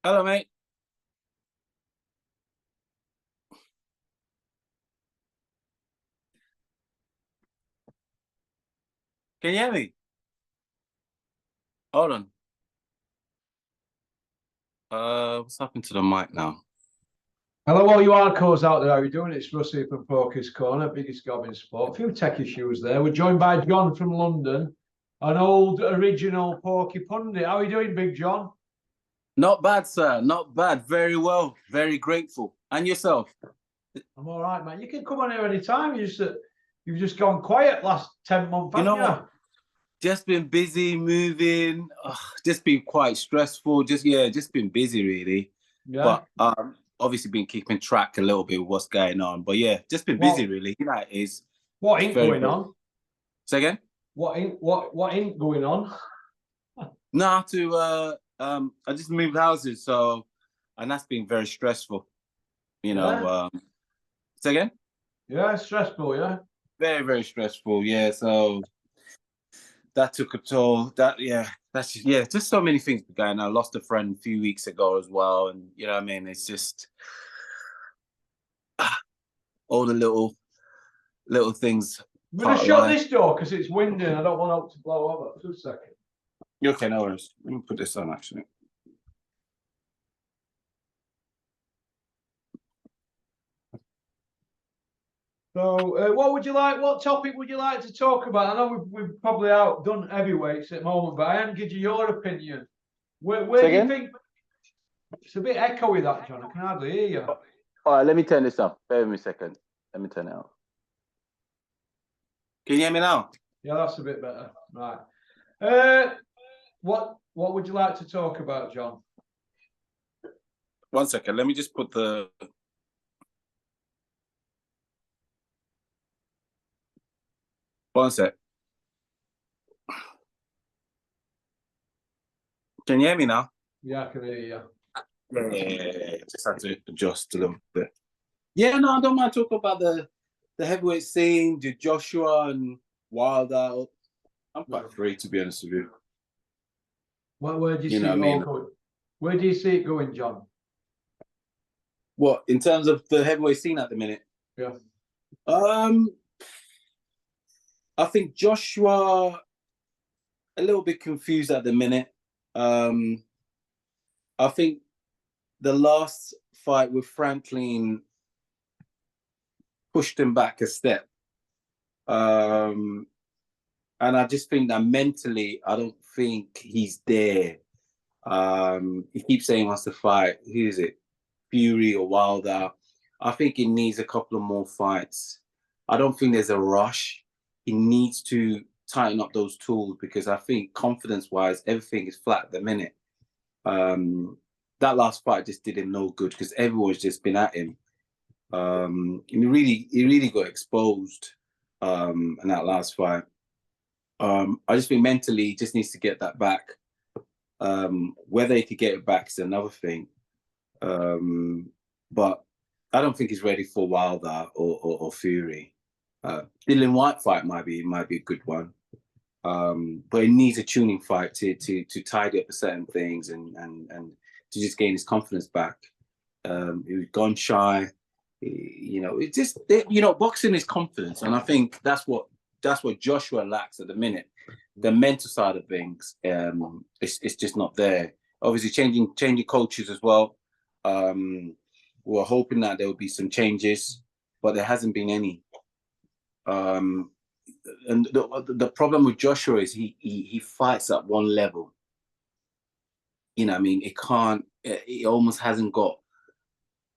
Hello, mate. Can you hear me? Hold on. What's happened to the mic now? Hello, all you hardcores out there. How are you doing? It's Rusty from Poker's Corner, biggest gob in sport. A few tech issues there. We're joined by John from London, an old original Porky pundit. How are you doing, Big John? Not bad, sir. Not bad. Very well. Very grateful. And yourself? I'm all right, man. You can come on here anytime. You've just gone quiet last 10 months, haven't you? What? Just been busy moving. Just been quite stressful. Just been busy really. Yeah. But obviously been keeping track a little bit of what's going on. But yeah, just been busy really. You know, it is. What ain't going on? Say again? What ain't going on? I just moved houses, and that's been very stressful. You know, say again? Yeah, stressful, yeah. Very, very stressful, yeah. So that took a toll. Just so many things going on. I lost a friend a few weeks ago as well, and you know what I mean. It's just all the little things. I'm gonna shut this door because it's windy and I don't want it to blow over. 2 seconds. Okay, no worries. Let me put this on actually. So, what topic would you like to talk about? I know we've probably outdone heavyweights at the moment, but I am give you your opinion. Where do you think? It's a bit echoey that, John. I can hardly hear you. All right, let me turn this up. Bear with me a second. Let me turn it up. Can you hear me now? Yeah, that's a bit better. Right. What would you like to talk about, John? 1 second. Let me just put the. One sec. Can you hear me now? Yeah, I can hear you. Yeah. Just had to adjust a little bit. Yeah, no, I don't mind talking about the heavyweight scene, the Joshua and Wilder. I'm quite free, to be honest with you. Where do you see it all going? Where do you see it going, John? What, in terms of the heavyweight scene at the minute? Yeah. I think Joshua a little bit confused at the minute. I think the last fight with Franklin pushed him back a step. And I just think that mentally, I don't think he's there. He keeps saying he wants to fight. Who is it? Fury or Wilder. I think he needs a couple of more fights. I don't think there's a rush. He needs to tighten up those tools because I think confidence-wise, everything is flat at the minute. That last fight just did him no good because everyone's just been at him. And he really got exposed in that last fight. I just think mentally he just needs to get that back. Whether he could get it back is another thing. But I don't think he's ready for Wilder or Fury. Dylan White fight might be a good one. But he needs a tuning fight to tidy up certain things and to just gain his confidence back. He was gun shy. Boxing is confidence, and I think that's what Joshua lacks at the minute. The mental side of things, it's just not there. Obviously, changing coaches as well. We're hoping that there will be some changes, but there hasn't been any. And the problem with Joshua is he fights at one level. You know, what I mean, he almost hasn't got.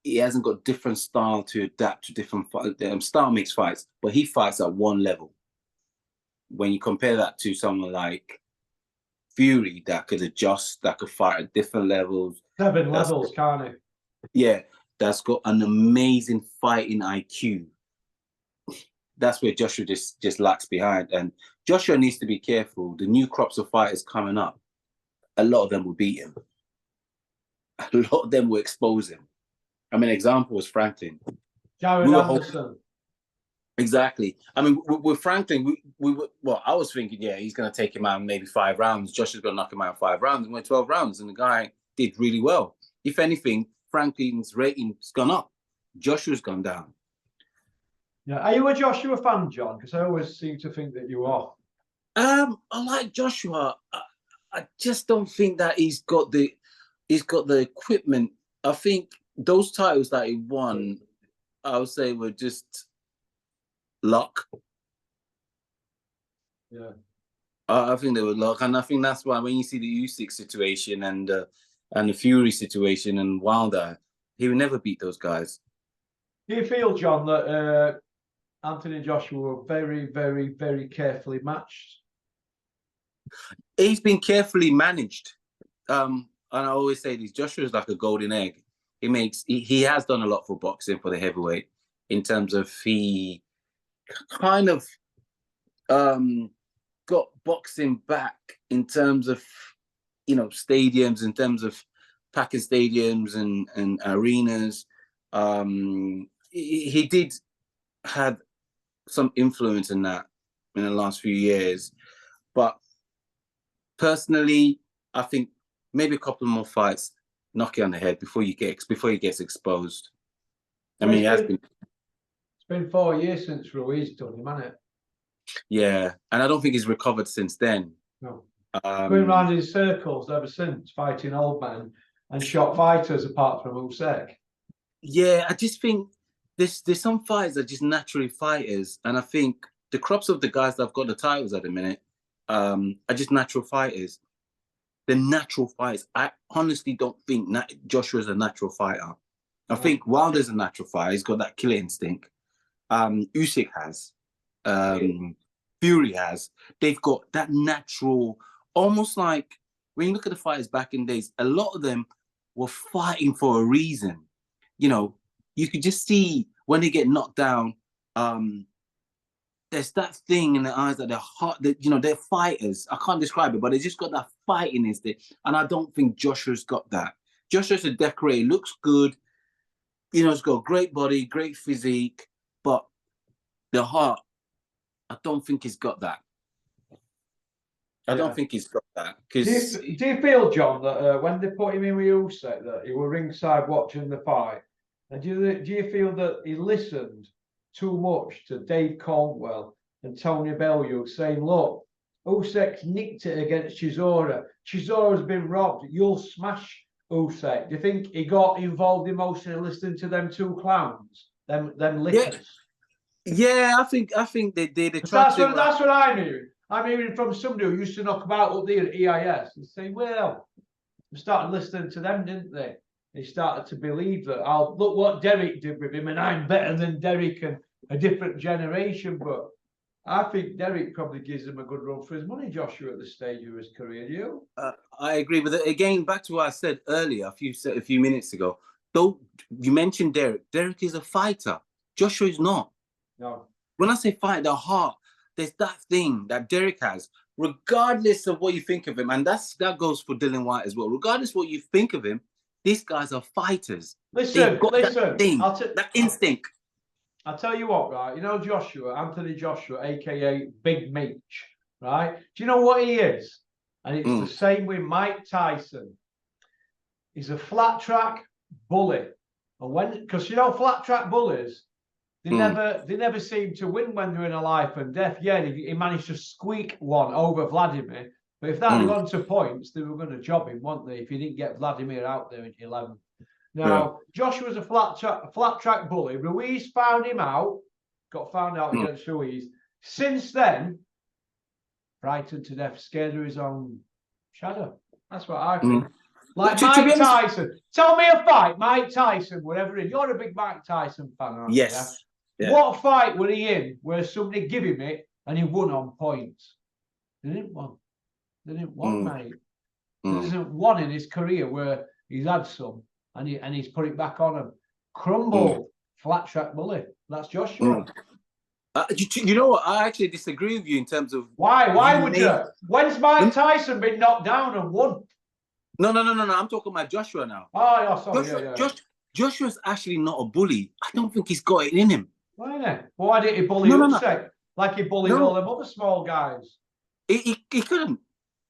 He hasn't got different style to adapt to different style makes fights, but he fights at one level. When you compare that to someone like Fury, that could adjust, that could fight at different levels. 7 levels, can't he? Yeah, that's got an amazing fighting IQ. That's where Joshua just lacks behind. And Joshua needs to be careful. The new crops of fighters coming up, a lot of them will beat him. A lot of them will expose him. I mean, example was Franklin. Jared Anderson. Exactly. I mean, with Franklin, well, I was thinking, yeah, he's going to take him out in maybe 5 rounds. Josh is going to knock him out in 5 rounds, and went 12 rounds, and the guy did really well. If anything, Franklin's rating's gone up. Joshua's gone down. Yeah. Are you a Joshua fan, John? Because I always seem to think that you are. I like Joshua. I just don't think that he's got the equipment. I think those titles that he won, I would say, were just luck. Yeah. I think they were luck, and I think that's why when you see the Usyk situation and the Fury situation and Wilder, he would never beat those guys. Do you feel, John, that Anthony Joshua were very, very, very carefully matched? He's been carefully managed. And I always say this: Joshua's like a golden egg. He has done a lot for boxing, for the heavyweight, in terms of he kind of got boxing back in terms of, stadiums, in terms of packing stadiums and arenas. He did have some influence in that in the last few years, but personally, I think maybe a couple more fights, knock it on the head before he gets exposed. It's been 4 years since Ruiz done him, hasn't it? Yeah, and I don't think he's recovered since then. No. Going around in circles ever since, fighting old men and shot fighters apart from Usyk. Yeah, I just think there's some fighters that are just naturally fighters, and I think the crops of the guys that have got the titles at the minute are just natural fighters. They're natural fighters. I honestly don't think Joshua's a natural fighter. I think Wilder's a natural fighter. He's got that killer instinct. Usyk has. Fury has. They've got that natural, almost like when you look at the fighters back in days, a lot of them were fighting for a reason. You could just see when they get knocked down, there's that thing in their eyes that they're hot, that they're fighters. I can't describe it, but they just got that fighting instinct. And I don't think Joshua's got that. Joshua's a decorator, looks good, he's got a great body, great physique, but the heart, I don't think he's got that. I don't think he's got that. Do you feel, John, that when they put him in with Usyk, that he was ringside watching the fight, and do you feel that he listened too much to Dave Caldwell and Tony Bellew saying, look, Usyk's nicked it against Chisora. Chisora's been robbed. You'll smash Usyk. Do you think he got involved emotionally listening to them two clowns, them lickers? Yeah, I think they did. That's what I'm hearing. I'm hearing from somebody who used to knock about up there at EIS and say, well, they started listening to them, didn't they? They started to believe that, look what Derek did with him, and I'm better than Derek and a different generation. But I think Derek probably gives him a good run for his money, Joshua, at this stage of his career. Do you? I agree with it. Again, back to what I said earlier, a few minutes ago. Though you mentioned Derek. Derek is a fighter. Joshua is not. No. When I say fight, the heart, there's that thing that Derek has, regardless of what you think of him, and that goes for Dillian Whyte as well. Regardless of what you think of him, these guys are fighters. Listen, that thing, that instinct. I'll tell you what, right? Anthony Joshua, aka Big Meech, right? Do you know what he is? And it's the same with Mike Tyson. He's a flat track bully, and because flat track bullies, they never seem to win when they're in a life and death. Yeah, he managed to squeak one over Vladimir, but if that had gone to points, they were going to job him, weren't they? If he didn't get Vladimir out there in 11th. Now, Joshua's a flat track bully. Ruiz found him out, got found out against Ruiz. Since then, frightened to death, scared of his own shadow. That's what I think. Like Mike Tyson. Tell me a fight, Mike Tyson, whatever it is. You're a big Mike Tyson fan, aren't you? Yes. Yeah. What fight were he in where somebody gave him it and he won on points? They didn't won. Mate. There isn't one in his career where he's had some and he's put it back on him. Crumble, flat track bully. That's Joshua. You know what? I actually disagree with you in terms of why. Why would you? When's Mike Tyson been knocked down and won? No. I'm talking about Joshua now. Oh, sorry. Joshua's actually not a bully. I don't think he's got it in him. Why? Why didn't he bully No, no, no, Usyk like he bullied all no. them other small guys? He couldn't.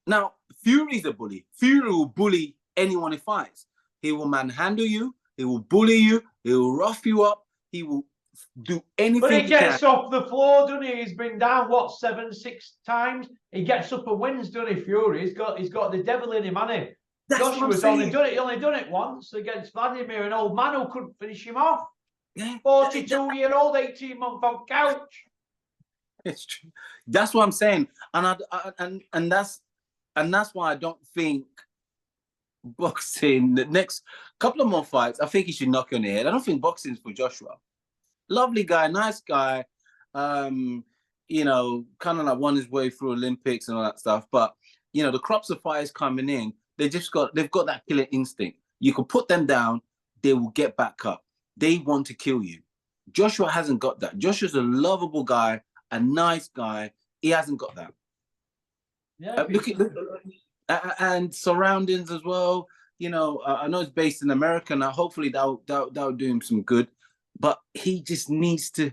Now, Fury's a bully. Fury will bully anyone he fights. He will manhandle you. He will bully you. He will rough you up. He will do But anything he he can. gets off the floor, doesn't he? He's been down what 6 times. He gets up and wins, doesn't he? Fury. He's got the devil in him, hasn't he? That's what I'm Joshua's saying. only done it once against Vladimir, an old man who couldn't finish him off. Yeah, 42-year-old, 18-month-old couch. it's true. That's what I'm saying, and that's why I don't think boxing the next couple of more fights. I think he should knock you on the head. I don't think boxing's for Joshua. Lovely guy, nice guy. You know, kind of like won his way through Olympics and all that stuff. But you know, the crops of fighters coming in, they've got that killer instinct. You can put them down, they will get back up. They want to kill you. Joshua hasn't got that. Joshua's a lovable guy, a nice guy. He hasn't got that. Yeah, Look and surroundings as well. You know, I know it's based in America now. Hopefully that'll do him some good. But he just needs to.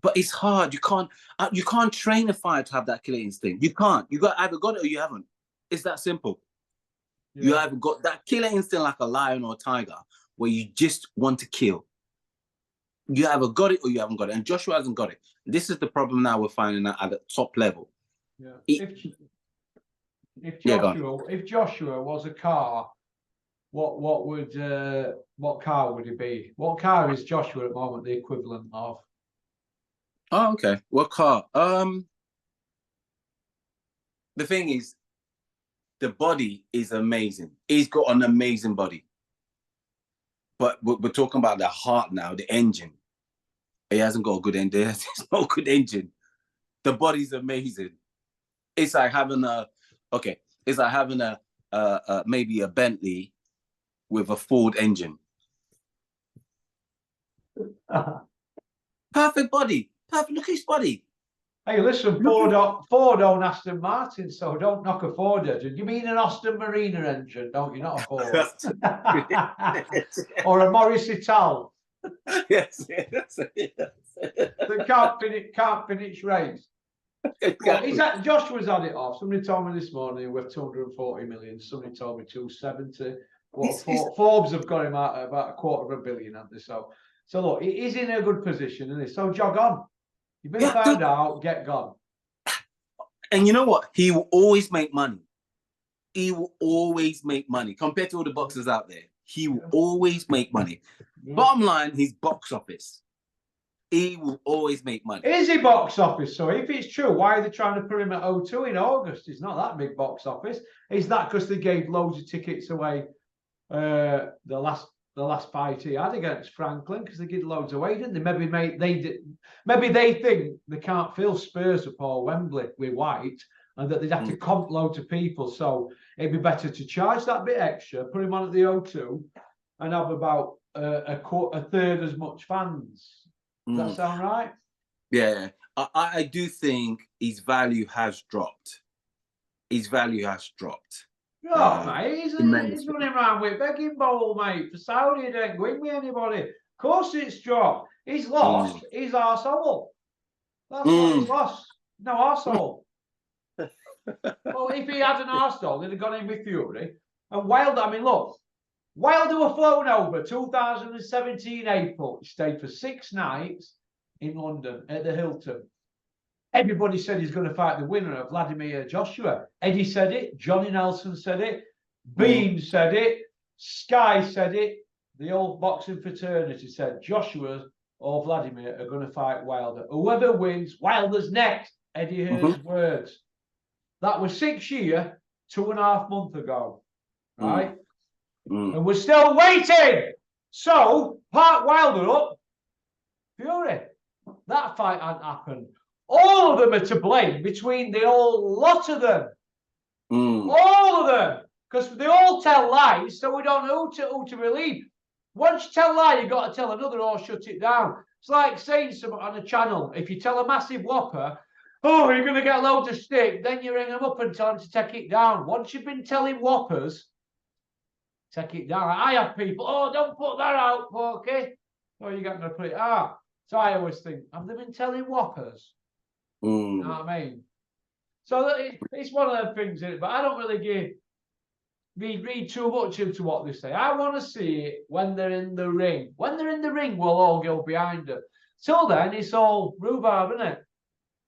But it's hard. You can't train a fighter to have that killer instinct. You can't. You either got it or you haven't. It's that simple. Yeah. You either got that killer instinct like a lion or a tiger, where you just want to kill. You either got it or you haven't got it. And Joshua hasn't got it. This is the problem now we're finding out at the top level. Yeah. If Joshua was a car, what car would he be? What car is Joshua at the moment the equivalent of? Oh, okay. What car? The thing is, the body is amazing. He's got an amazing body. But we're talking about the heart now, the engine. He hasn't got a good engine. There's no good engine. The body's amazing. It's like having maybe a Bentley with a Ford engine. Perfect body. Perfect. Look at his body. Hey, listen, Ford own Aston Martin, so don't knock a Ford engine. You mean an Aston Marina engine, don't you? Not a Ford. Or a Morris Ital. Yes. That can't finish race. Well, Joshua's had it off. Somebody told me this morning worth 240 million. Somebody told me 270. Forbes have got him out at about $250 million, haven't they? So look, he's in a good position, isn't he? So jog on. You've been found out, get gone. And you know what? He will always make money. He will always make money compared to all the boxers out there. He will always make money. Yeah. Bottom line, he's box office. He will always make money. Is he box office? So if it's true, why are they trying to put him at O2 in August? It's not that big box office. Is that because they gave loads of tickets away the last fight he had against Franklin, because they gave loads away, didn't they? Maybe they think they can't fill Spurs up or Wembley with White, and that they'd have to comp loads of people. So it'd be better to charge that bit extra, put him on at the O2, and have about a third as much fans. Does that sound right? Yeah, I do think his value has dropped. His value has dropped. Oh, mate, he's running around with begging bowl, mate, for Saudi. He didn't win with anybody. Of course it's dropped. He's lost his arsehole. That's what he's lost. No arsehole. Well, if he had an arsehole, they'd have gone in with Fury. And Wilder, I mean, look, Wilder were flown over 2017 April. He stayed for 6 nights in London at the Hilton. Everybody said he's going to fight the winner of Vladimir Joshua. Eddie said it. Johnny Nelson said it. Beam said it. Sky said it. The old boxing fraternity said Joshua or Vladimir are going to fight Wilder. Whoever wins, Wilder's next. Eddie Hearn's words. That was 6 years, 2.5 months ago. Right? And we're still waiting. So, part Wilder up. Fury. That fight hadn't happened. All of them are to blame between the whole lot of them. All of them. Because they all tell lies, so we don't know who to believe. Once you tell a lie, you've got to tell another or shut it down. It's like saying something on a channel. If you tell a massive whopper, oh, you're going to get loads of stick, then you ring them up and tell them to take it down. Once you've been telling whoppers, take it down. I have people, oh, don't put that out, Porky. Oh, you got to put it. So I always think, have they been telling whoppers? You know what I mean? So it's one of them things, isn't it? But I don't really read too much into what they say. I want to see it when they're in the ring. When they're in the ring, we'll all go behind them. Till then, it's all rhubarb, isn't it?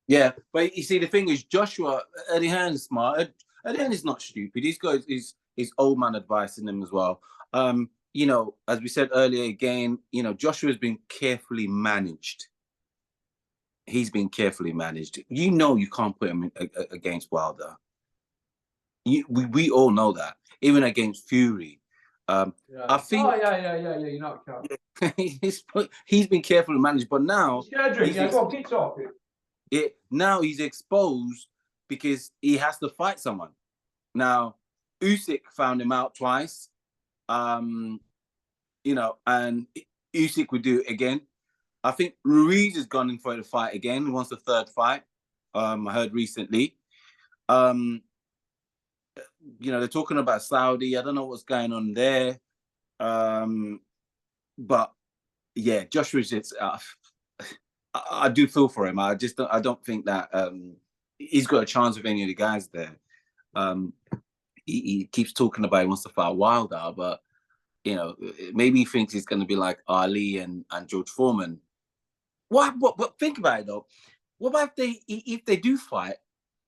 Yeah, but you see, the thing is, Joshua, Eddie Hearn's smart. Eddie Hearn is not stupid. He's got his old man advice in him as well. You know, as we said earlier, again, you know, Joshua's been carefully managed. He's been carefully managed. You know, you can't put him against Wilder. We all know that, even against Fury. Yeah. I think. Oh yeah. You're not he's been carefully managed, but now keep talking. Now he's exposed because he has to fight someone. Now, Usyk found him out twice, you know, and Usyk would do it again. I think Ruiz has gone in for the fight again. He wants the third fight. I heard recently. You know, they're talking about Saudi. I don't know what's going on there. But yeah, Joshua's just. I do feel for him. I don't think that he's got a chance with any of the guys there. He keeps talking about he wants to fight Wilder, but you know, maybe he thinks he's going to be like Ali and George Foreman. What? Think about it though. What about if they do fight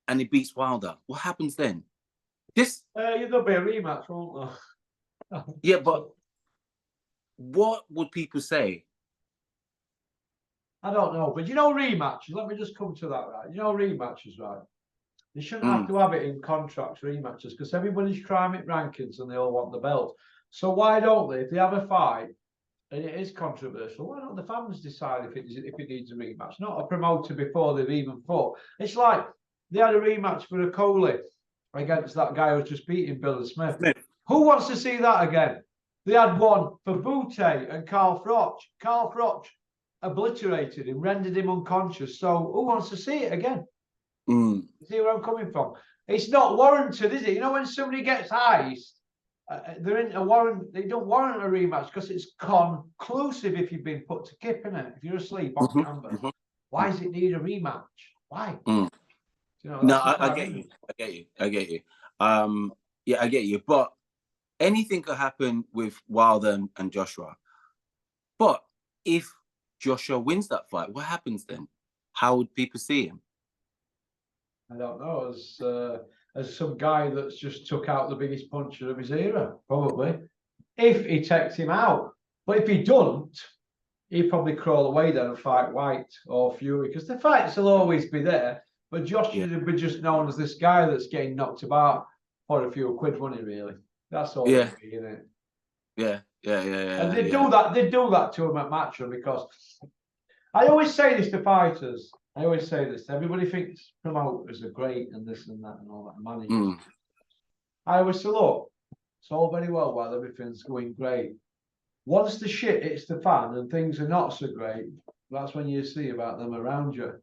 and he beats Wilder? What happens then? There'll be a rematch, won't there? Yeah, but what would people say? I don't know, but you know rematches. Let me just come to that, right? You know rematches, right? They shouldn't have to have it in contracts, rematches, because everybody's trying it rankings and they all want the belt. So why don't they, if they have a fight and it is controversial, why don't the fans decide if it needs a rematch? Not a promoter before they've even fought. It's like they had a rematch for a Coley against that guy who's just beating Billy Smith. Who wants to see that again? They had one for Butte and Carl Froch. Carl Froch obliterated him, rendered him unconscious. So who wants to see it again? See where I'm coming from? It's not warranted, is it? You know, when somebody gets iced, they're in a warrant. They don't warrant a rematch because it's conclusive if you've been put to kip in it. If you're asleep on camera, why does it need a rematch? Why? You know, no, I get you. I get you. Yeah, I get you. But anything could happen with Wilder and Joshua. But if Joshua wins that fight, what happens then? How would people see him? I don't know. As some guy that's just took out the biggest puncher of his era, probably. If he takes him out. But if he don't, he'd probably crawl away then and fight White or Fury, because the fights will always be there. But Josh would be just known as this guy that's getting knocked about for a few quid money, really. That's all it'd be, isn't it? Yeah. And they do that. They do that to him at Matchroom, because I always say this to fighters. I always say this. Everybody thinks promoters are great and this and that and all that, managers. I always say, look, it's all very well while everything's going great. Once the shit hits the fan and things are not so great, that's when you see about them around you.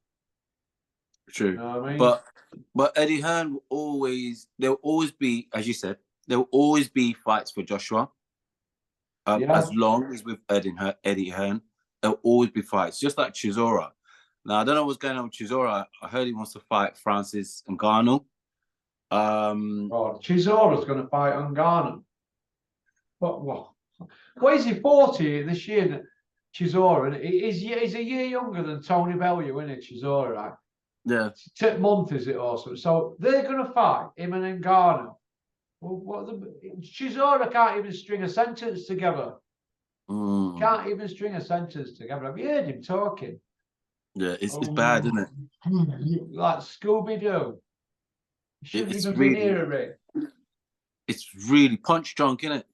True. You know what I mean? But Eddie Hearn there'll always be, as you said, there'll always be fights for Joshua. As long as with Eddie Hearn, there'll always be fights, just like Chisora. Now, I don't know what's going on with Chisora. I heard he wants to fight Francis Ngannou. Chisora's going to fight Ngannou. What is he, 40 this year? Chisora, he's a year younger than Tony Bellew, isn't he, Chisora, right? Yeah. Tip month, is it also? So they're going to fight him and Ngannou. Chisora can't even string a sentence together. Can't even string a sentence together. Have you heard him talking? Yeah, it's bad, isn't it? Like Scooby-Doo. Shouldn't even be near a ring. It's really punch drunk, isn't it?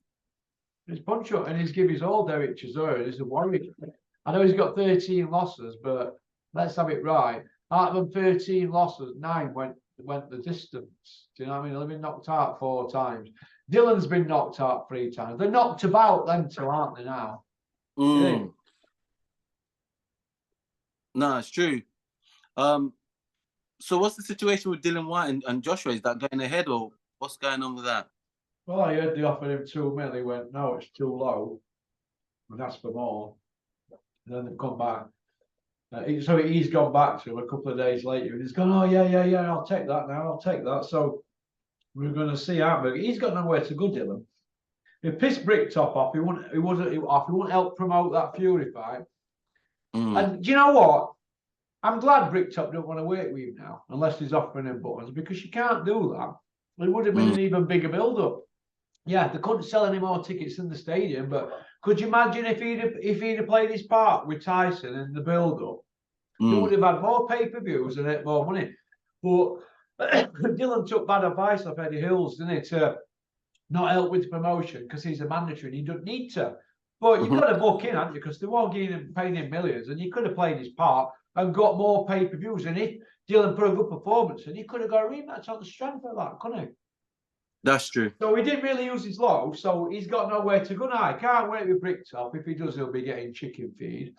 It's punch drunk, and he's give his all, Derek Chisora. He's a warrior. I know he's got 13 losses, but let's have it right. Out of them 13 losses, 9 went the distance. Do you know what I mean? They've been knocked out 4 times. Dylan's been knocked out 3 times. They're knocked about them two, aren't they now? No, it's true. So what's the situation with Dylan White and Joshua? Is that going ahead, or what's going on with that? Well, I heard they offered him 2 million. He went, no, it's too low. And asked for more. And then they've come back. So he's gone back to him a couple of days later, and he's gone, "Oh yeah, I'll take that now. I'll take that." So we're going to see out. But he's got nowhere to go, Dylan. He pissed Bricktop off. He wouldn't help promote that Fury fight. And do you know what? I'm glad Bricktop don't want to work with him now, unless he's offering him buttons, because you can't do that. It would have been an even bigger build-up. Yeah, they couldn't sell any more tickets in the stadium, but could you imagine if he'd have played his part with Tyson in the build-up? They would have had more pay-per-views and more money. But Dylan took bad advice off Eddie Hills, didn't he, to not help with the promotion because he's a mandatory and he doesn't need to. But you've got to book in, haven't you? Because they won't give him paying him millions, and you could have played his part and got more pay-per-views. And if Dylan put a good performance, and he could have got a rematch on the strength of that, couldn't he? That's true. So he didn't really use his low, so he's got nowhere to go now. He can't wait with Bricktop. If he does, he'll be getting chicken feed.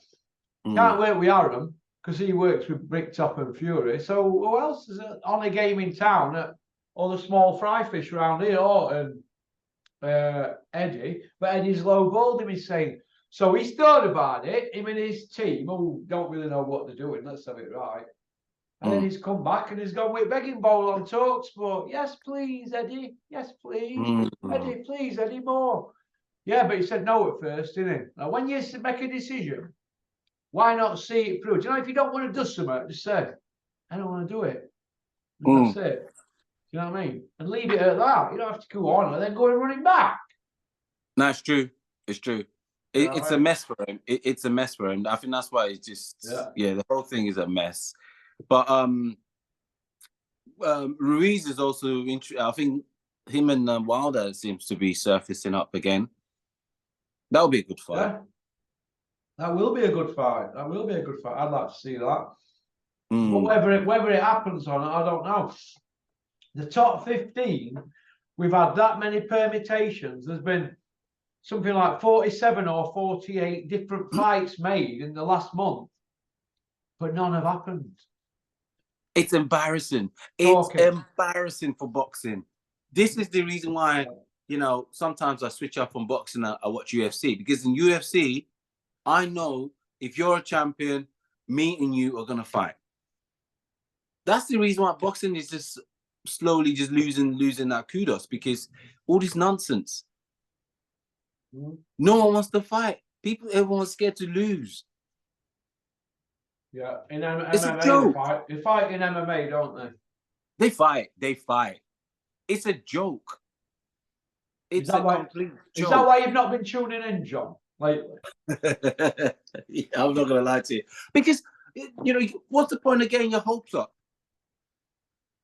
Can't wait with Aram because he works with Bricktop and Fury. So who else is on a game in town at all the small fry fish around here? Orton, Eddie, but Eddie's lowballed him, he's saying. So he's thought about it, him and his team, who don't really know what they're doing, let's have it right. And then he's come back and he's gone with begging bowl on Talksport. Yes, please, Eddie. Yes, please. Eddie, please, Eddie, more. Yeah, but he said no at first, didn't he? Now, when you make a decision, why not see it through? Do you know, if you don't want to do something, just say, I don't want to do it. And that's it. You know what I mean? And leave it at that. You don't have to go on and then go and run it back. No, it's true. It's true. It's a mess for him. It's a mess for him. I think that's why it's just, the whole thing is a mess. But Ruiz is also interesting. I think him and Wilder seems to be surfacing up again. That'll be a good fight. Yeah. That will be a good fight. That will be a good fight. I'd like to see that. But whether it happens or not, I don't know. The top 15, we've had that many permutations. There's been something like 47 or 48 different fights made in the last month, but none have happened. It's embarrassing. It's embarrassing for boxing. This is the reason why, you know, sometimes I switch off from boxing and I watch UFC, because in UFC, I know if you're a champion, me and you are going to fight. That's the reason why boxing is just slowly just losing that kudos, because all this nonsense. No one wants to fight. Everyone's scared to lose. Yeah, in it's MMA, a joke. They fight in MMA, don't they? They fight. It's a joke. It's a complete joke. Is that why you've not been tuning in, John, lately? I'm not going to lie to you. Because, you know, what's the point of getting your hopes up?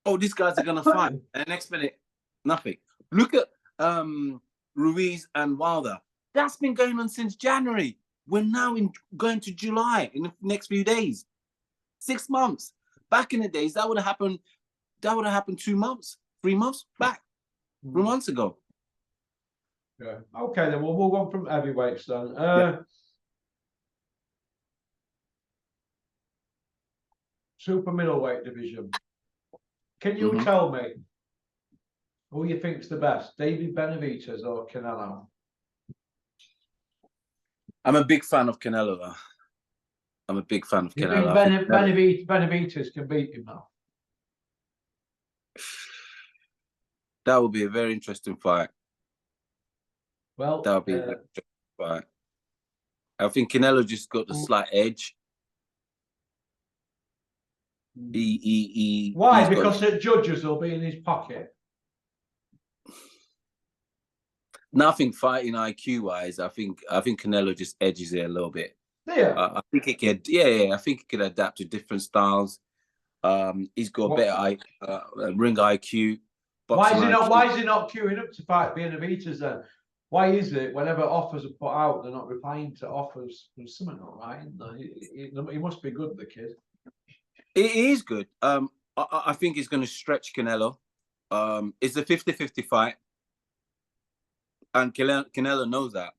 Oh, these guys are going to fight. And next minute, nothing. Look at Ruiz and Wilder. That's been going on since January. We're now going to July in the next few days. 6 months. Back in the days, that would have happened 2 months, 3 months back, 3 months ago. Yeah. Okay, then we'll move on from heavyweights then. Super middleweight division. Can you tell me who you think's the best, David Benavidez or Canelo? I'm a big fan of Canelo, though. I'm a big fan of Canelo. Think Benavidez can beat him now? That would be a very interesting fight. Well, that would be a very interesting fight. I think Canelo just got the slight edge. Why? Because the judges will be in his pocket. Nothing fighting IQ wise. I think Canelo just edges it a little bit. Yeah. I think he could. I think he could adapt to different styles. He's got better ring IQ. Why is he not queuing up to fight Benavidez then? Why is it whenever offers are put out, they're not replying to offers? There's something not right. He must be good, the kid. It is good. I think he's going to stretch Canelo. It's a 50-50 fight. And Canelo knows that.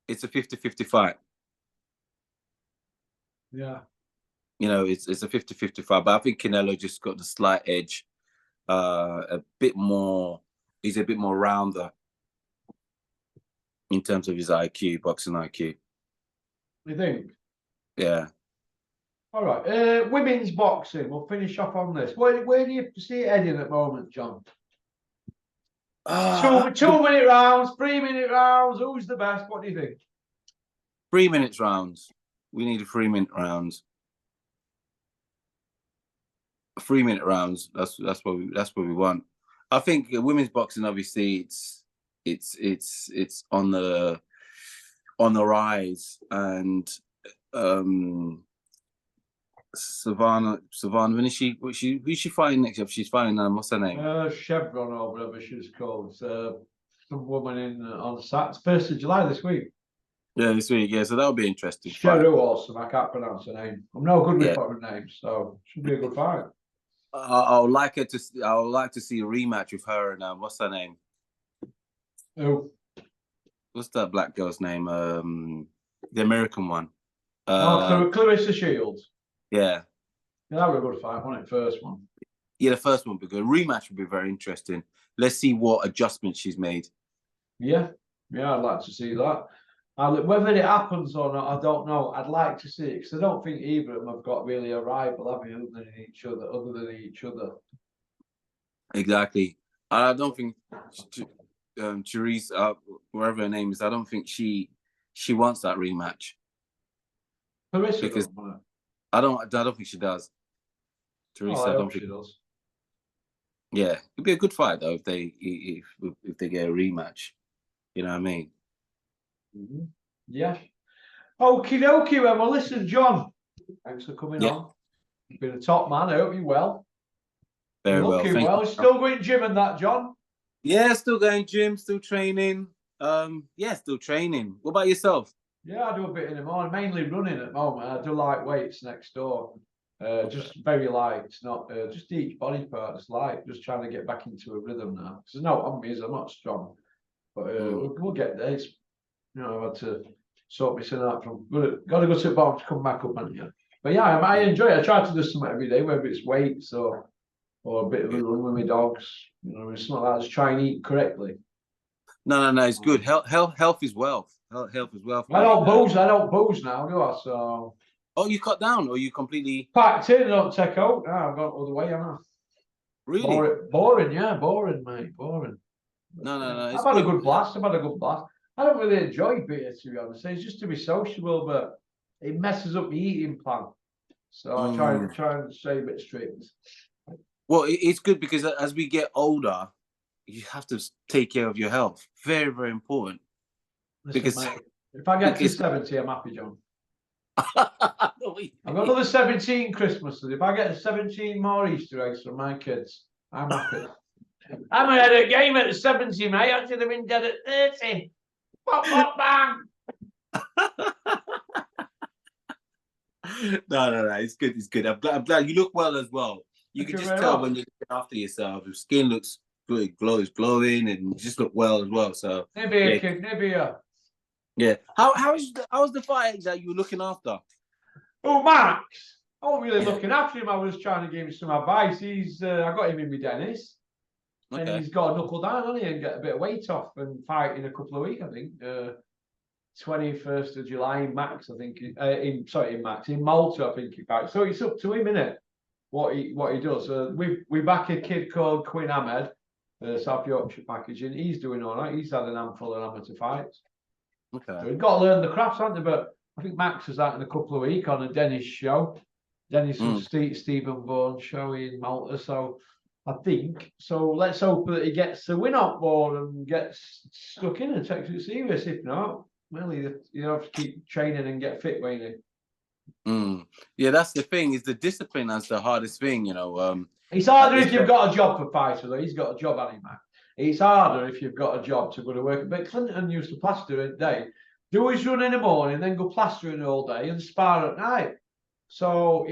It's a 50-50 fight. Yeah. You know, it's a 50-50 fight. But I think Canelo just got the slight edge. A bit more, he's a bit more rounder in terms of his IQ, boxing IQ. You think? All right. Women's boxing. We'll finish off on this. Where do you see it heading at the moment, John? Two-minute rounds, 3-minute rounds. Who's the best? What do you think? 3 minutes rounds. We need a 3-minute rounds. 3-minute rounds. That's what we want. I think women's boxing, obviously, it's on the rise, and Savannah, when is she? Who's she fighting next up? She's fighting. What's her name? Chevron or whatever she's called. Some woman on Saturday, 1st of July this week. Yeah, this week. Yeah, so that'll be interesting. Cheru Awesome. I can't pronounce her name. I'm no good with foreign names, so it should be a good fight. I would like to see a rematch with her and what's her name? Who? What's that black girl's name? The American one. Clarissa Shields. Yeah. That was a good fight, wasn't it? First one. Yeah, the first one would be good. Rematch would be very interesting. Let's see what adjustments she's made. Yeah, I'd like to see that. Whether it happens or not, I don't know. I'd like to see it because I don't think either of them have got really a rival, have you, other than each other. Exactly. I don't think Teresa, whatever her name is, I don't think she wants that rematch. Clarissa, because I don't think she does. Teresa, I don't think she does. Yeah, it'd be a good fight though if they get a rematch. You know what I mean? Mm-hmm. Yeah. Okie dokie, then. Well, listen, John. Thanks for coming on. You've been a top man. I hope you're well. Very well. Looking well. Still going gym and that, John? Yeah, still going gym, still training. Still training. What about yourself? Yeah, I do a bit in the morning, mainly running at the moment. I do light weights next door. Just very light, not just each body part is light. Just trying to get back into a rhythm now. Because no on me, I'm not strong, but we'll get there. It's, I've had to sort myself out from. Got to go to the bottom to come back up, haven't you? But yeah, I enjoy it. I try to do something every day, whether it's weights or a bit of a run with my dogs. It's not like that. Just try and eat correctly. No, it's good. Health is wealth. Health is wealth. I don't booze now, do I? So. Oh, you cut down, or you completely packed in? I don't take out. No, I've gone all the way, haven't I? Really? Boring, yeah, boring, mate, boring. No. I've had a good blast. I don't really enjoy beer, to be honest. It's just to be sociable, but it messes up the eating plan. So I try and stay a bit strict. Well, it's good because as we get older, you have to take care of your health. Very, very important. Listen, because mate, if I get to 70, I'm happy, John. I've got another 17 Christmases. If I get 17 more Easter eggs from my kids, I'm happy. I'm ahead of the game at 70, mate. I should have been dead at 30. Pop, pop, bang. No. It's good. It's good. I'm glad you look well as well. You can just tell when you're looking after yourself. Your skin looks good, is glowing, and you just look well as well. So maybe kid, maybe. Yeah. How's the fight that you were looking after? Oh, Max. I wasn't really looking after him. I was trying to give him some advice. I got him in with Dennis. Okay. And he's got to knuckle down, hasn't he, and get a bit of weight off and fight in a couple of weeks, I think. 21st of July in Max, I think. In Malta, I think he fights. So it's up to him, innit? What he does. We back a kid called Quinn Ahmed, South Yorkshire packaging. He's doing all right. He's had an handful of amateur fights. Okay. So we've got to learn the crafts, haven't we? But I think Max is out in a couple of weeks on a Dennis show. Dennis and Stephen Bourne show in Malta. So I think, let's hope that he gets the win on board and gets stuck in and takes it serious. If not, well, you have to keep training and get fit, won't you? Yeah, that's the thing, is the discipline that's the hardest thing, It's harder if you've got a job for fighter, though. He's got a job, hasn't he, Max? It's harder if you've got a job to go to work. But Clinton used to plaster a day, do his run in the morning, then go plastering all day and spar at night. So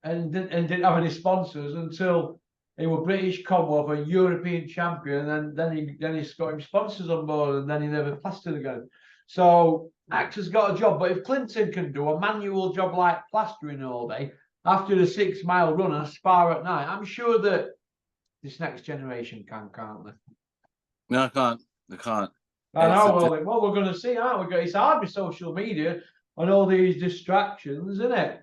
and didn't have any sponsors until he was British Commonwealth, a European champion, and then he got him sponsors on board, and then he never plastered again. So Max has got a job, but if Clinton can do a manual job like plastering all day after the 6-mile run and spar at night, I'm sure that this next generation can't they? No, I can't. I know. Well, we're going to see, aren't we? It's hard with social media. and all these distractions, isn't it?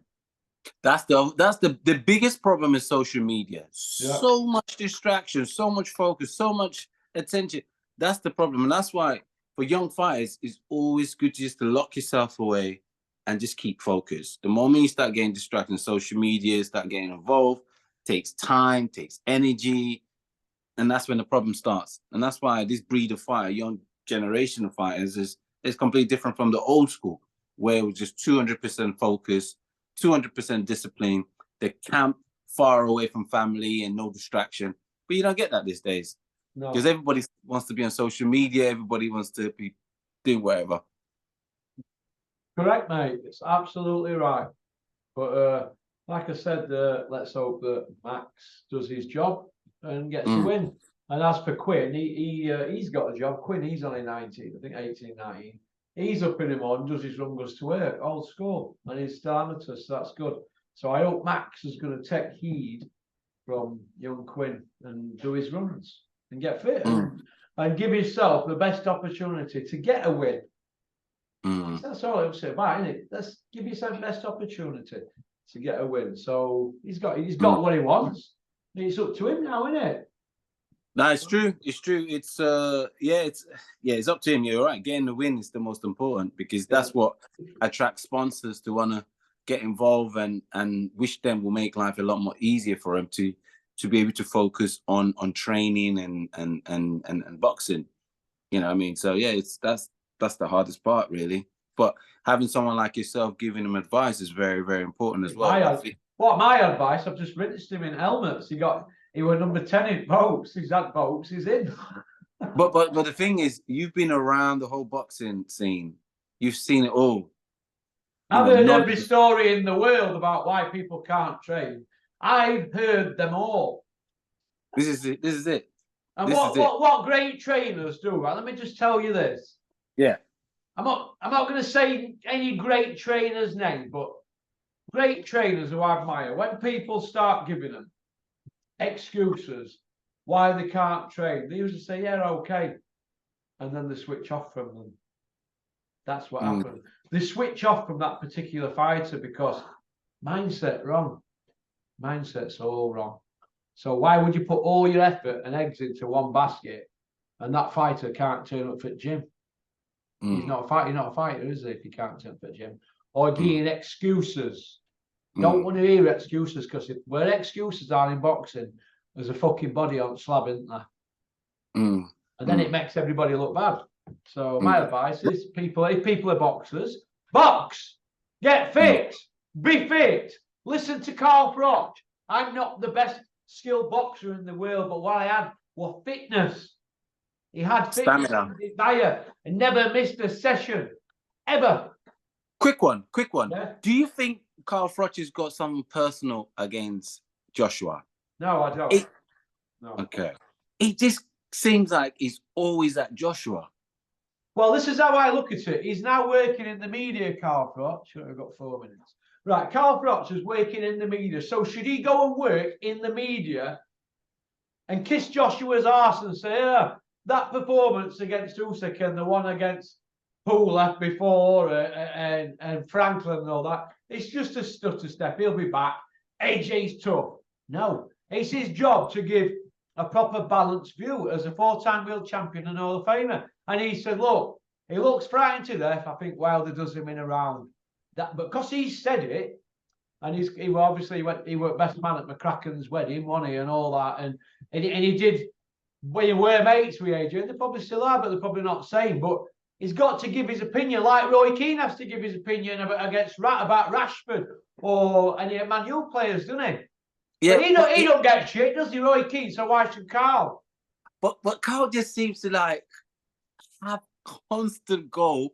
That's the biggest problem in social media. Yeah. So much distraction, so much focus, so much attention. That's the problem. And that's why for young fighters, it's always good just to lock yourself away and just keep focused. The moment you start getting distracted in social media, start getting involved, takes time, takes energy, and that's when the problem starts. And that's why this breed of fighter, young generation of fighters, is completely different from the old school, where it was just 200% focus, 200% discipline. They camp far away from family and no distraction. But you don't get that these days. Because everybody wants to be on social media. Everybody wants to be doing whatever. Correct, mate. It's absolutely right. But like I said, let's hope that Max does his job and gets a win. And as for Quinn, he's got a job. Quinn, he's only 19, I think 18, 19. He's up in the morning, does his run, goes to work, old school, and he's still amateur, so that's good. So I hope Max is going to take heed from young Quinn and do his runs and get fit and give himself the best opportunity to get a win. That's all I would say about it, isn't it? Let's give yourself the best opportunity to get a win. So he's got what he wants. It's up to him now, isn't it? No, it's true. It's true. It's it's up to him. You're right. Getting the win is the most important because that's what attracts sponsors to want to get involved and which then will make life a lot more easier for him to be able to focus on training and boxing. You know what I mean? So yeah, that's the hardest part really. But having someone like yourself giving him advice is very, very important as well. My advice? I've just rinsed him in helmets. He was number 10 in votes. He's had votes. He's in. but the thing is, you've been around the whole boxing scene. You've seen it all. I've heard every story in the world about why people can't train. I've heard them all. This is it. This is it. And what great trainers do, right? Let me just tell you this. Yeah. I'm not going to say any great trainers' name, but great trainers who I admire. When people start giving them excuses why they can't train, they usually say, yeah, okay. And then they switch off from them. That's what happened. They switch off from that particular fighter because mindset wrong. Mindset's all wrong. So why would you put all your effort and eggs into one basket and that fighter can't turn up for the gym? He's not a fighter. You're not a fighter, is he, if you can't turn up for the gym? Or giving excuses. Don't want to hear excuses because where excuses are in boxing, there's a fucking body on slab, isn't there? And then it makes everybody look bad. So my advice is, if people are boxers, box, get fit, be fit. Listen to Carl Froch. I'm not the best skilled boxer in the world, but what I had was fitness. He had fitness desire and never missed a session, ever. Quick one. Yeah? Do you think Carl Froch has got something personal against Joshua? No, I don't. No. Okay. It just seems like he's always at Joshua. Well, this is how I look at it. He's now working in the media, Carl Froch. I've got 4 minutes. Right, Carl Froch is working in the media. So should he go and work in the media and kiss Joshua's arse and say, that performance against Usyk and the one against Pula before and Franklin and all that, it's just a stutter step. He'll be back. AJ's tough. No, it's his job to give a proper balanced view as a 4-time world champion and Hall of Famer. And he said, look, he looks frightened to death. I think Wilder does him in a round. But because he said it, and he were best man at McCracken's wedding, wasn't he, and all that, and he did. We were mates with AJ. They probably still are, but they're probably not saying. But he's got to give his opinion, like Roy Keane has to give his opinion about Rashford or any Manuel players, doesn't he? Yeah, but he don't get shit, does he, Roy Keane? So why should Carl? But Carl just seems to like have constant goal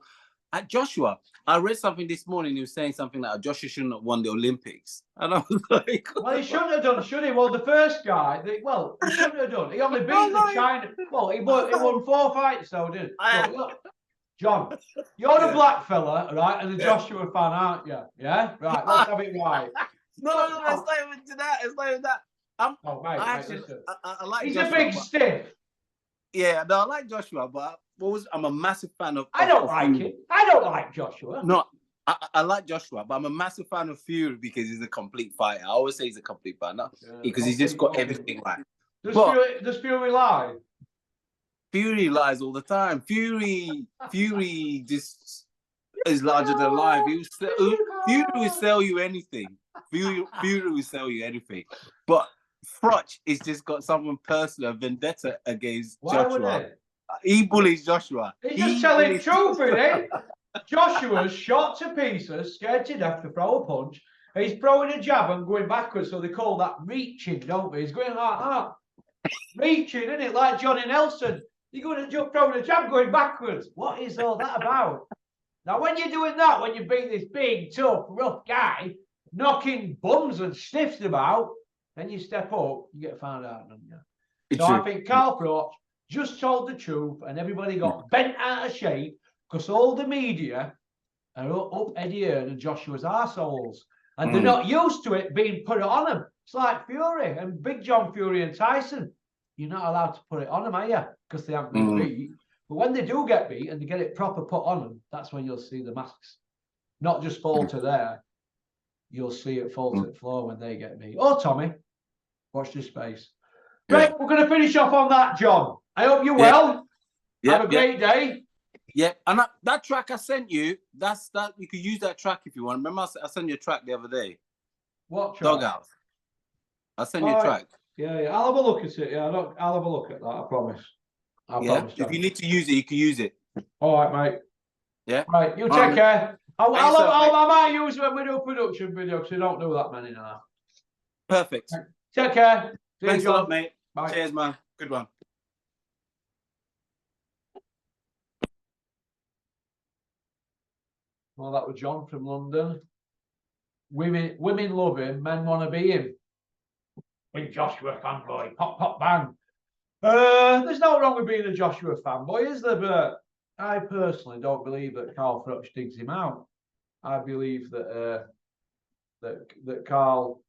at Joshua. I read something this morning. He was saying something like Joshua shouldn't have won the Olympics, and I was like, "Well, he shouldn't have done, should he?" Well, the first guy, he shouldn't have done. He only beat the China. Well, he won 4 fights, though, didn't he? Look, John, you're a black fella, right, and a Joshua fan, aren't you? Yeah, right. Let's have it right. No, it's not even that. It's not even that. I like. He's Joshua, a big stiff. Yeah, no, I like Joshua, but I'm a massive fan of. I don't like him. I don't like Joshua. No, I like Joshua, but I'm a massive fan of Fury because he's a complete fighter. I always say he's a complete fighter because he's just got everything right. Does Fury lie? Fury lies all the time. Fury just is larger than life. Fury will sell you anything. Fury will sell you anything. But Frotch has just got someone personal vendetta against Joshua. He bullies Joshua. He's just telling the truth, isn't he? Joshua's shot to pieces, scared to death to throw a punch. He's throwing a jab and going backwards, so they call that reaching, don't they? He's going like that. Reaching, isn't it? Like Johnny Nelson. You're going to jump, throwing a jab going backwards. What is all that about? Now, when you're doing that, when you beat this big, tough, rough guy, knocking bums and stiffs about, then you step up, you get found out, don't you? So I think Carl Froch just told the truth and everybody got bent out of shape because all the media are up Eddie Hearn and Joshua's arseholes. And they're not used to it being put on them. It's like Fury and Big John Fury and Tyson. You're not allowed to put it on them, are you? Because they haven't been beat. But when they do get beat and they get it proper put on them, that's when you'll see the masks. Not just fall to there. You'll see it fall to the floor when they get beat. Oh, Tommy, watch this space. Right, we're going to finish off on that, John. I hope you're well. Have a great day. Yeah, and that track I sent you, that's that you could use that track if you want. Remember, I sent you a track the other day. What track? Doghouse. I sent you a track. Yeah, I'll have a look at it. I'll have a look at that. I promise. I promise. If you need to use it, you can use it. All right, mate. Yeah. Right, you take care. I might use it when we do a production video because we don't do that many now. Perfect. Take care. Thanks a lot, mate. Bye. Cheers, man. Good one. Well, that was John from London. Women love him, men want to be him. Big Joshua fanboy, pop, pop, bang. There's no wrong with being a Joshua fanboy, is there? But I personally don't believe that Carl Froch digs him out. I believe that that Carl.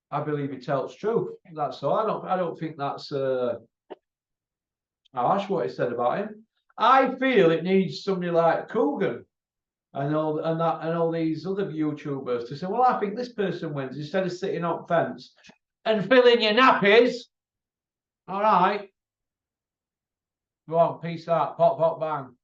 I believe he tells truth. That's all. I don't think that's harsh what he said about him. I feel it needs somebody like Coogan and all these other YouTubers to say, well, I think this person wins instead of sitting on fence and filling your nappies. All right. Go on, peace out. Pop, pop, bang.